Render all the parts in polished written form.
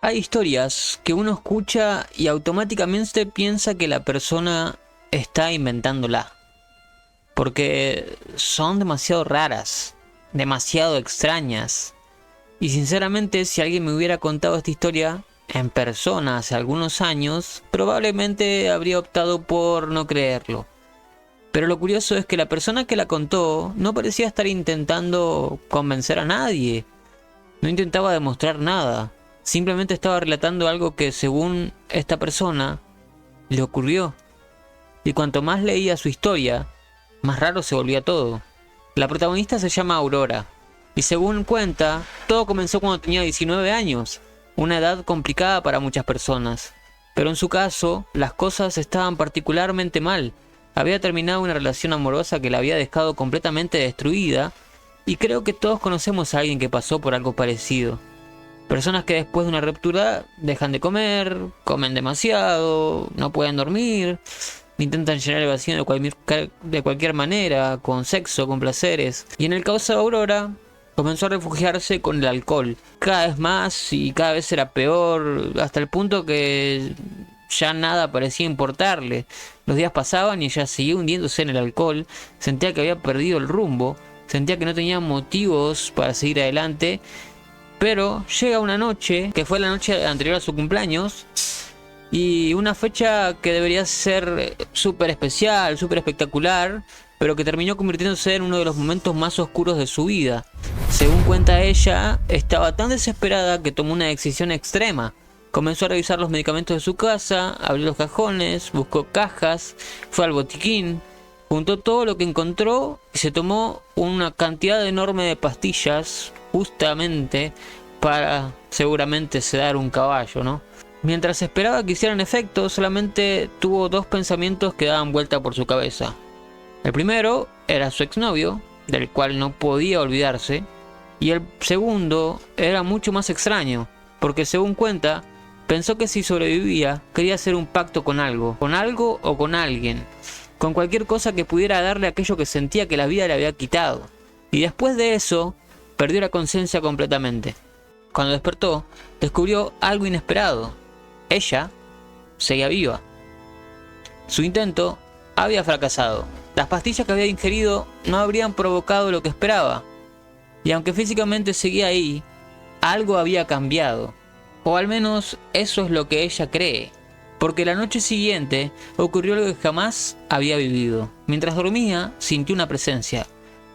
Hay historias que uno escucha y automáticamente piensa que la persona está inventándola, porque son demasiado raras, demasiado extrañas. Y sinceramente, si alguien me hubiera contado esta historia en persona hace algunos años, probablemente habría optado por no creerlo. Pero lo curioso es que la persona que la contó no parecía estar intentando convencer a nadie. No intentaba demostrar nada. Simplemente estaba relatando algo que, según esta persona, le ocurrió. Y cuanto más leía su historia, más raro se volvía todo. La protagonista se llama Aurora. Y según cuenta, todo comenzó cuando tenía 19 años. Una edad complicada para muchas personas. Pero en su caso, las cosas estaban particularmente mal. Había terminado una relación amorosa que la había dejado completamente destruida. Y creo que todos conocemos a alguien que pasó por algo parecido. Personas que después de una ruptura dejan de comer, comen demasiado, no pueden dormir, intentan llenar el vacío de cualquier manera, con sexo, con placeres. Y en el caso de Aurora, comenzó a refugiarse con el alcohol. Cada vez más y cada vez era peor, hasta el punto que ya nada parecía importarle. Los días pasaban y ella seguía hundiéndose en el alcohol, sentía que había perdido el rumbo, sentía que no tenía motivos para seguir adelante. Pero llega una noche, que fue la noche anterior a su cumpleaños, y una fecha que debería ser súper especial, súper espectacular, pero que terminó convirtiéndose en uno de los momentos más oscuros de su vida. Según cuenta ella, estaba tan desesperada que tomó una decisión extrema. Comenzó a revisar los medicamentos de su casa, abrió los cajones, buscó cajas, fue al botiquín, juntó todo lo que encontró y se tomó una cantidad enorme de pastillas justamente para seguramente sedar un caballo, ¿no? Mientras esperaba que hicieran efecto, solamente tuvo dos pensamientos que daban vuelta por su cabeza. El primero era su exnovio, del cual no podía olvidarse, y el segundo era mucho más extraño, porque según cuenta, pensó que si sobrevivía, quería hacer un pacto con algo o con alguien, con cualquier cosa que pudiera darle aquello que sentía que la vida le había quitado. Y después de eso, perdió la conciencia completamente. Cuando despertó, descubrió algo inesperado. Ella seguía viva. Su intento había fracasado. Las pastillas que había ingerido no habrían provocado lo que esperaba. Y aunque físicamente seguía ahí, algo había cambiado. O al menos eso es lo que ella cree. Porque la noche siguiente ocurrió algo que jamás había vivido. Mientras dormía, sintió una presencia.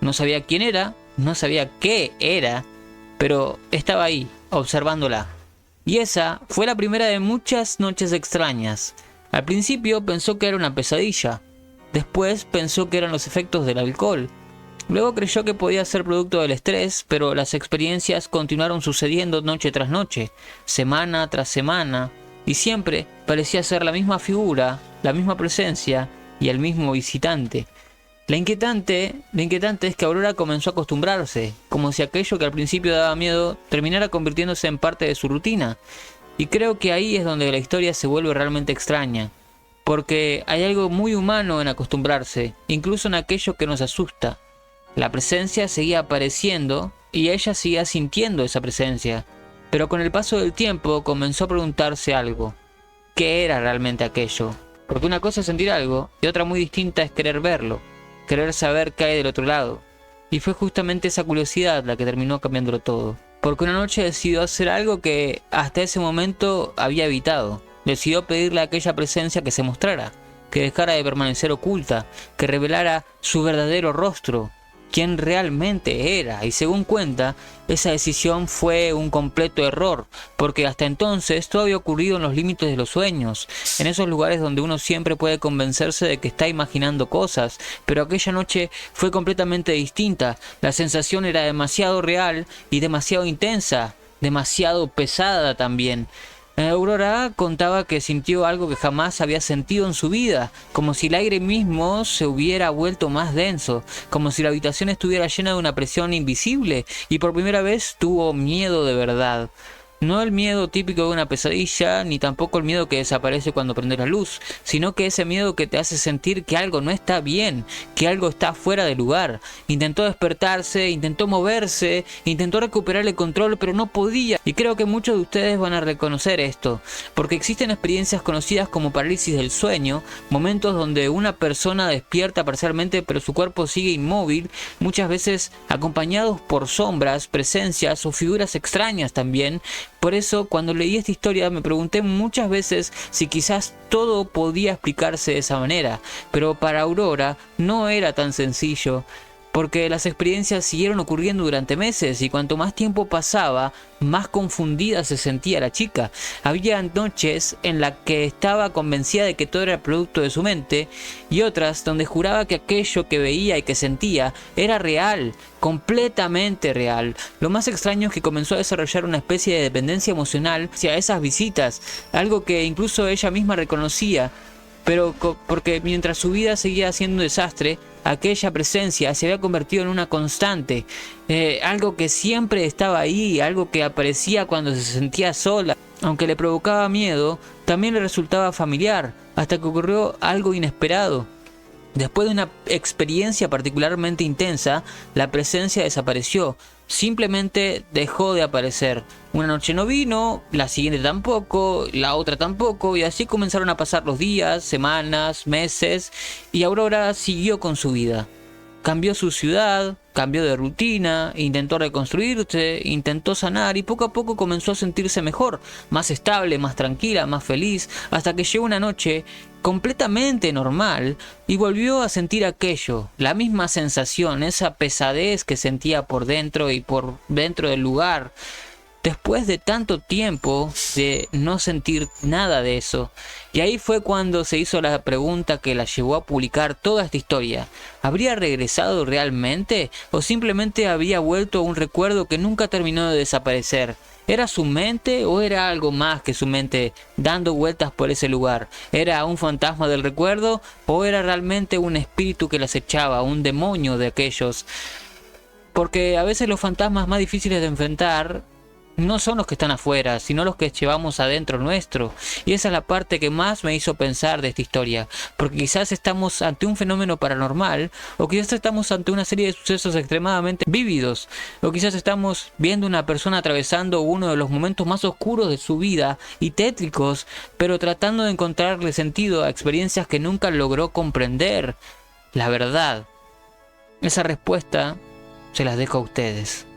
No sabía quién era, no sabía qué era, pero estaba ahí, observándola. Y esa fue la primera de muchas noches extrañas. Al principio pensó que era una pesadilla. Después pensó que eran los efectos del alcohol. Luego creyó que podía ser producto del estrés, pero las experiencias continuaron sucediendo noche tras noche, semana tras semana, y siempre parecía ser la misma figura, la misma presencia y el mismo visitante. Lo inquietante es que Aurora comenzó a acostumbrarse, como si aquello que al principio daba miedo terminara convirtiéndose en parte de su rutina. Y creo que ahí es donde la historia se vuelve realmente extraña, porque hay algo muy humano en acostumbrarse, incluso en aquello que nos asusta. La presencia seguía apareciendo y ella seguía sintiendo esa presencia, pero con el paso del tiempo comenzó a preguntarse algo. ¿Qué era realmente aquello? Porque una cosa es sentir algo y otra muy distinta es querer verlo. Querer saber qué hay del otro lado. Y fue justamente esa curiosidad la que terminó cambiándolo todo. Porque una noche decidió hacer algo que hasta ese momento había evitado. Decidió pedirle a aquella presencia que se mostrara, que dejara de permanecer oculta, que revelara su verdadero rostro, quién realmente era. Y según cuenta, esa decisión fue un completo error, porque hasta entonces todo había ocurrido en los límites de los sueños, en esos lugares donde uno siempre puede convencerse de que está imaginando cosas, pero aquella noche fue completamente distinta. La sensación era demasiado real y demasiado intensa, demasiado pesada también. Aurora contaba que sintió algo que jamás había sentido en su vida, como si el aire mismo se hubiera vuelto más denso, como si la habitación estuviera llena de una presión invisible, y por primera vez tuvo miedo de verdad. No el miedo típico de una pesadilla, ni tampoco el miedo que desaparece cuando prendes la luz, sino que ese miedo que te hace sentir que algo no está bien, que algo está fuera de lugar. Intentó despertarse, intentó moverse, intentó recuperar el control, pero no podía. Y creo que muchos de ustedes van a reconocer esto, porque existen experiencias conocidas como parálisis del sueño, momentos donde una persona despierta parcialmente pero su cuerpo sigue inmóvil, muchas veces acompañados por sombras, presencias o figuras extrañas también. Por eso, cuando leí esta historia me pregunté muchas veces si quizás todo podía explicarse de esa manera, pero para Aurora no era tan sencillo, porque las experiencias siguieron ocurriendo durante meses y cuanto más tiempo pasaba, más confundida se sentía la chica. Había noches en las que estaba convencida de que todo era producto de su mente y otras donde juraba que aquello que veía y que sentía era real, completamente real. Lo más extraño es que comenzó a desarrollar una especie de dependencia emocional hacia esas visitas, algo que incluso ella misma reconocía. Pero porque mientras su vida seguía siendo un desastre, aquella presencia se había convertido en una constante, algo que siempre estaba ahí, algo que aparecía cuando se sentía sola. Aunque le provocaba miedo, también le resultaba familiar, hasta que ocurrió algo inesperado. Después de una experiencia particularmente intensa, la presencia desapareció. Simplemente dejó de aparecer. Una noche no vino, la siguiente tampoco, la otra tampoco, y así comenzaron a pasar los días, semanas, meses, y Aurora siguió con su vida. Cambió su ciudad, cambió de rutina, intentó reconstruirse, intentó sanar y poco a poco comenzó a sentirse mejor, más estable, más tranquila, más feliz, hasta que llegó una noche completamente normal y volvió a sentir aquello, la misma sensación, esa pesadez que sentía por dentro y por dentro del lugar. Después de tanto tiempo de no sentir nada de eso. Y ahí fue cuando se hizo la pregunta que la llevó a publicar toda esta historia. ¿Habría regresado realmente? ¿O simplemente había vuelto a un recuerdo que nunca terminó de desaparecer? ¿Era su mente o era algo más que su mente dando vueltas por ese lugar? ¿Era un fantasma del recuerdo o era realmente un espíritu que la acechaba, un demonio de aquellos? Porque a veces los fantasmas más difíciles de enfrentar no son los que están afuera, sino los que llevamos adentro nuestro. Y esa es la parte que más me hizo pensar de esta historia. Porque quizás estamos ante un fenómeno paranormal, o quizás estamos ante una serie de sucesos extremadamente vívidos, o quizás estamos viendo una persona atravesando uno de los momentos más oscuros de su vida y tétricos, pero tratando de encontrarle sentido a experiencias que nunca logró comprender. La verdad, esa respuesta se las dejo a ustedes.